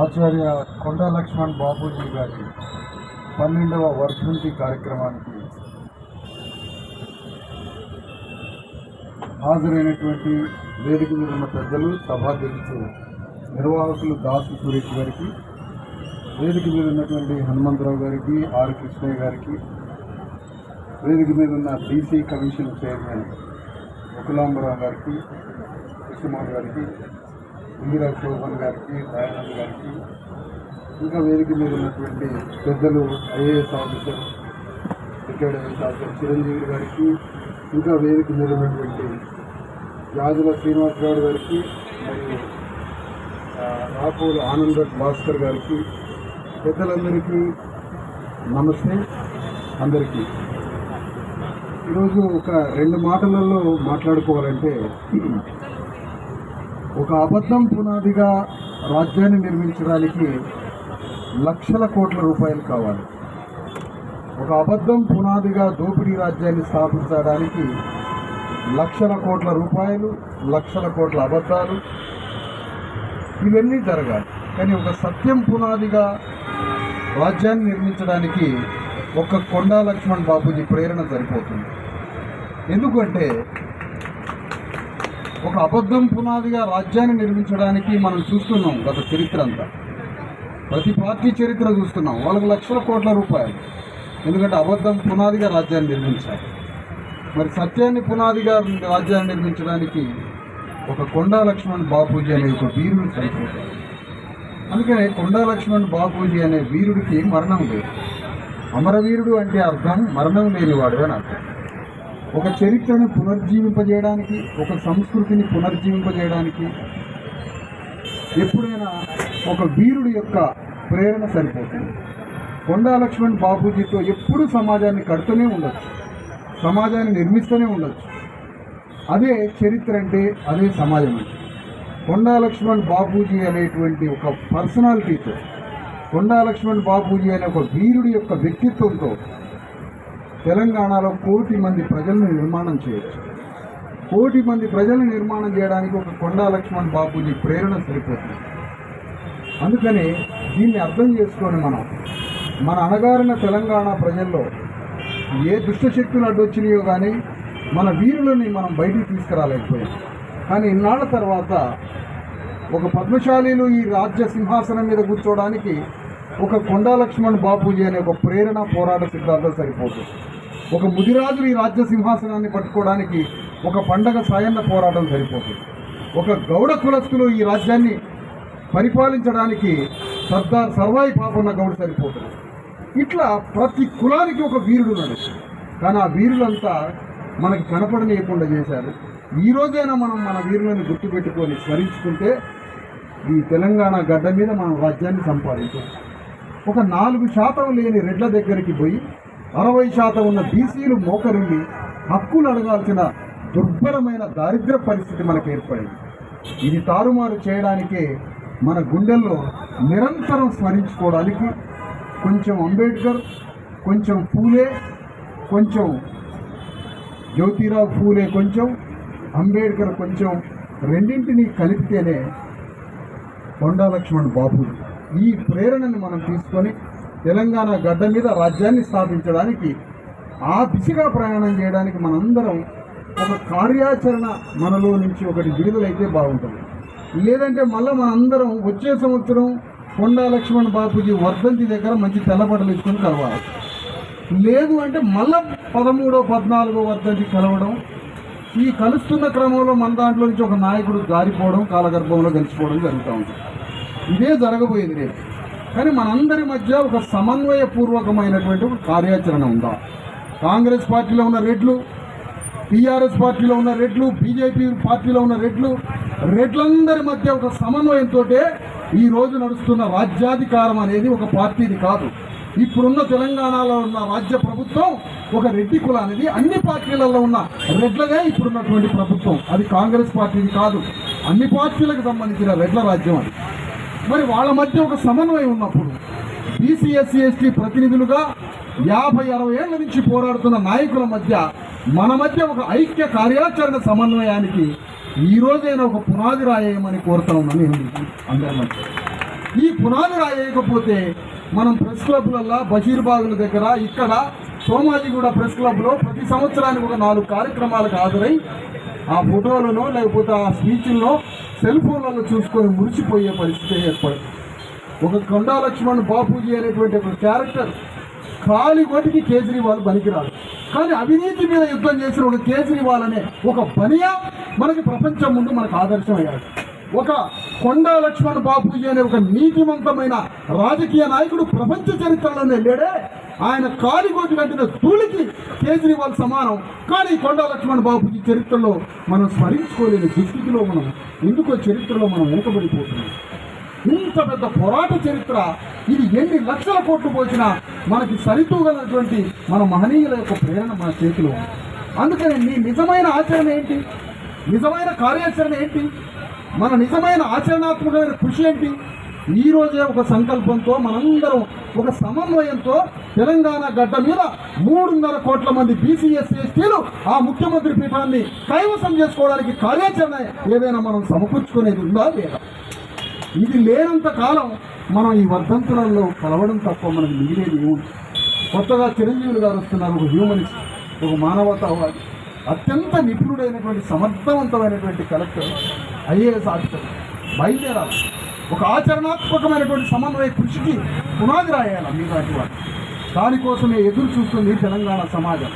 ఆచార్య కొండా లక్ష్మణ్ బాపూజీ గారి 12వ వర్ధంతి కార్యక్రమానికి హాజరైనటువంటి వేదిక మీద ఉన్న పెద్దలు, సభాధ్యక్షులు, నిర్వాహకులు దాసు సురేష్ గారికి, వేదిక మీద ఉన్నటువంటి హనుమంతరావు గారికి, ఆర్ కృష్ణయ్య గారికి, వేదిక మీద ఉన్న బీసీ కమిషన్ చైర్మన్ ముకులాంబరావు గారికి, కృష్ణమోహన్ గారికి, ఇందిరా శోభన్ గారికి, దయానంద్ గారికి, ఇంకా వేదిక మీద ఉన్నటువంటి పెద్దలు IAS officer, retired IAS officer Chiranjeevi గారికి, ఇంకా వేదిక మీద ఉన్నటువంటి యాదుల శ్రీనివాసరావు గారికి, మరియు రాపూర్ ఆనంద భాస్కర్ గారికి, పెద్దలందరికీ నమస్తే. అందరికీ ఈరోజు ఒక 2 మాటలలో మాట్లాడుకోవాలంటే, ఒక అబద్ధం పునాదిగా రాజ్యాన్ని నిర్మించడానికి లక్షల కోట్ల రూపాయలు కావాలి. ఒక అబద్ధం పునాదిగా దోపిడీ రాజ్యాన్ని స్థాపించడానికి లక్షల కోట్ల రూపాయలు, లక్షల కోట్ల అబద్ధాలు, ఇవన్నీ జరగాలి. కానీ ఒక సత్యం పునాదిగా రాజ్యాన్ని నిర్మించడానికి ఒక్క కొండా లక్ష్మణ్ బాపూజీ ప్రేరణ సరిపోతుంది. ఎందుకంటే ఒక అబద్ధం పునాదిగా రాజ్యాన్ని నిర్మించడానికి మనం చూస్తున్నాం గత చరిత్ర అంతా, ప్రతి పార్టీ చరిత్ర చూస్తున్నాం. వాళ్ళకి లక్షల కోట్ల రూపాయలు, ఎందుకంటే అబద్ధం పునాదిగా రాజ్యాన్ని నిర్మించాలి. మరి సత్యాన్ని పునాదిగా రాజ్యాన్ని నిర్మించడానికి ఒక కొండా లక్ష్మణ్ బాపూజీ అనే ఒక వీరుడు సరిపోతాడు. అందుకనే కొండా లక్ష్మణ్ బాపూజీ అనే వీరుడికి మరణం లేదు. అమరవీరుడు అంటే అర్థం మరణం లేనివాడు అని అర్థం. ఒక చరిత్రను పునర్జీవింపజేయడానికి, ఒక సంస్కృతిని పునర్జీవింపజేయడానికి ఎప్పుడైనా ఒక వీరుడి యొక్క ప్రేరణ సరిపోతుంది. కొండా లక్ష్మణ్ బాపూజీతో ఎప్పుడూ సమాజాన్ని కడుతూనే ఉండొచ్చు, సమాజాన్ని నిర్మిస్తూనే ఉండొచ్చు. అదే చరిత్ర అంటే, అదే సమాజం అంటే. కొండా లక్ష్మణ్ బాపూజీ అనేటువంటి ఒక పర్సనాలిటీతో, కొండా లక్ష్మణ్ బాపూజీ అనే ఒక వీరుడి యొక్క వ్యక్తిత్వంతో తెలంగాణలో 1 కోటి మంది ప్రజలను నిర్మాణం చేయొచ్చు. 1 కోటి మంది ప్రజలను నిర్మాణం చేయడానికి ఒక కొండా లక్ష్మణ్ బాపూజీ ప్రేరణ సరిపోతుంది. అందుకని దీన్ని అర్థం చేసుకొని మన అణగారిన తెలంగాణ ప్రజల్లో ఏ దుష్టశక్తులు అడ్డొచ్చినాయో కానీ మన వీరులని మనం బయటికి తీసుకురాలేకపోయాం. కానీ ఇన్నాళ్ల తర్వాత ఒక పద్మశాలీలు ఈ రాజ్య సింహాసనం మీద కూర్చోవడానికి ఒక కొండా లక్ష్మణ్ బాపూజీ అనే ఒక ప్రేరణ, పోరాట సిద్ధాంతం సరిపోతుంది. ఒక ముదిరాజులు ఈ రాజ్య సింహాసనాన్ని పట్టుకోవడానికి ఒక పండగ సాయన్న పోరాటం సరిపోతుంది. ఒక గౌడ కులస్తులు ఈ రాజ్యాన్ని పరిపాలించడానికి సర్దార్ సర్వాయి పాపన్న గౌడ్ సరిపోతుంది. ఇట్లా ప్రతి కులానికి ఒక వీరుడు ఉన్నాడు. కానీ ఆ వీరులంతా మనకి కనపడనీయకుండా చేశారు. ఈరోజైనా మనం మన వీరులను గుర్తుపెట్టుకొని స్మరించుకుంటే ఈ తెలంగాణ గడ్డ మీద మనం రాజ్యాన్ని సంపాదించాం. ఒక 4% లేని రెడ్ల దగ్గరికి పోయి 60% ఉన్న బీసీలు మోకరిల్లి హక్కులు అడగాల్సిన దుర్భరమైన దారిద్ర్య పరిస్థితి మనకు ఏర్పడింది. ఇది తారుమారు చేయడానికే మన గుండెల్లో నిరంతరం స్మరించుకోవడానికి కొంచెం అంబేద్కర్, కొంచెం ఫూలే, కొంచెం జ్యోతిరావు ఫూలే, కొంచెం అంబేద్కర్, కొంచెం రెండింటినీ కలిపితేనే కొండా లక్ష్మణ్ బాపూజీ. ఈ ప్రేరణను మనం తీసుకొని తెలంగాణ గడ్డ మీద రాజ్యాన్ని స్థాపించడానికి, ఆ దిశగా ప్రయాణం చేయడానికి మనందరం ఒక కార్యాచరణ మనలో నుంచి ఒకటి విడుదలైతే బాగుంటుంది. లేదంటే మళ్ళీ మనందరం వచ్చే సంవత్సరం కొండా లక్ష్మణ్ బాపూజీ వర్ధంతి దగ్గర మంచి తెల్లబట్టలు ఇచ్చుకొని కలవాలి. లేదు అంటే మళ్ళీ 13వ 14వ వర్ధంతి కలవడం. ఈ కలుస్తున్న క్రమంలో మన దాంట్లో నుంచి ఒక నాయకుడు జారిపోవడం, కాలగర్భంలో గెలిచిపోవడం జరుగుతూ ఉంటుంది. ఇదే జరగబోయేది రేపు. కానీ మనందరి మధ్య ఒక సమన్వయపూర్వకమైనటువంటి ఒక కార్యాచరణ ఉందా? కాంగ్రెస్ పార్టీలో ఉన్న రెడ్లు, టీఆర్ఎస్ పార్టీలో ఉన్న రెడ్లు, బీజేపీ పార్టీలో ఉన్న రెడ్లందరి మధ్య ఒక సమన్వయంతో ఈ రోజు నడుస్తున్న రాజ్యాధికారం అనేది ఒక పార్టీది కాదు. ఇప్పుడున్న తెలంగాణలో ఉన్న రాజ్య ప్రభుత్వం ఒక రెడ్డి కులానిది. అన్ని పార్టీలలో ఉన్న రెడ్లదే ఇప్పుడున్నటువంటి ప్రభుత్వం. అది కాంగ్రెస్ పార్టీది కాదు, అన్ని పార్టీలకు సంబంధించిన రెడ్ల రాజ్యం అది. మరి వాళ్ళ మధ్య ఒక సమన్వయం ఉన్నప్పుడు బీసీ, ఎస్సీ, ఎస్టీ ప్రతినిధులుగా 50-60 ఏళ్ల నుంచి పోరాడుతున్న నాయకుల మధ్య మన మధ్య ఒక ఐక్య కార్యాచరణ సమన్వయానికి ఈ రోజైనా ఒక పునాది రాయేయమని కోరుతా ఉన్నాను అందరి మధ్య. ఈ పునాది రాయకపోతే మనం ప్రెస్ క్లబ్లల్లో బషీర్బాగుల దగ్గర ఇక్కడ సోమాజిగూడ ప్రెస్ క్లబ్లో ప్రతి సంవత్సరానికి ఒక 4 కార్యక్రమాలకు హాజరై ఆ ఫోటోలను లేకపోతే ఆ స్పీచ్ల్లో సెల్ ఫోన్లలో చూసుకొని మురిసిపోయే పరిస్థితి ఏర్పడింది. ఒక కొండా లక్ష్మణ్ బాపూజీ అనేటువంటి ఒక క్యారెక్టర్ ఖాళీ కోటికి కేజ్రీవాల్ పనికిరాదు, కానీ అవినీతి మీద యుద్ధం చేసిన ఒక కేజ్రీవాల్ అనే ఒక బనియా మనకి ప్రపంచం ముందు మనకు ఆదర్శమయ్యాడు. ఒక కొండా లక్ష్మణ్ బాపూజీ అనే ఒక నీతివంతమైన రాజకీయ నాయకుడు ప్రపంచ చరిత్రలోనే లేడే. ఆయన కాలిగోటి కట్టిన ధూళికి కేజ్రీవాల్ సమానం. కానీ కొండా లక్ష్మణ్ బాపూజీ చరిత్రలో మనం స్మరించుకోలేని దుస్థితిలో మనం ఎందుకో చరిత్రలో మనం వెనుకబడిపోతున్నాం. ఇంత పెద్ద పోరాట చరిత్ర ఇది ఎన్ని లక్షల కోట్లు పోసినా మనకి సరితూగలటువంటి మన మహనీయుల యొక్క ప్రేరణ మన చేతిలో ఉంది. అందుకని నీ నిజమైన ఆచరణ ఏంటి, నిజమైన కార్యాచరణ ఏంటి, మన నిజమైన ఆచరణాత్మకమైన కృషి ఏంటి? ఈరోజే ఒక సంకల్పంతో మనందరం ఒక సమన్వయంతో తెలంగాణ గడ్డ మీద 3.5 కోట్ల మంది బీసీ ఎస్సీ ఎస్టీలు ఆ ముఖ్యమంత్రి పీఠాన్ని కైవసం చేసుకోవడానికి కార్యాచరణ ఏదైనా మనం సమకూర్చుకునేది ఉందా లేదా? ఇది లేనంత కాలం మనం ఈ వర్ధంతులలో కలవడం తప్ప మనకు మిగిలేది ఏముంది? కొత్తగా చిరంజీవులు గారు వస్తున్నారు, ఒక హ్యూమనిస్ట్, ఒక మానవతావాది, అత్యంత నిపుణుడైనటువంటి సమర్థవంతమైనటువంటి కలెక్టర్, ఐఏఎస్ ఆఫీసర్ బయలుదేరాలి. ఒక ఆచరణాత్మకమైనటువంటి సమన్వయ కృషికి పునాది రాయాలి మీలాంటి వారు. దానికోసమే ఎదురు చూస్తుంది తెలంగాణ సమాజం.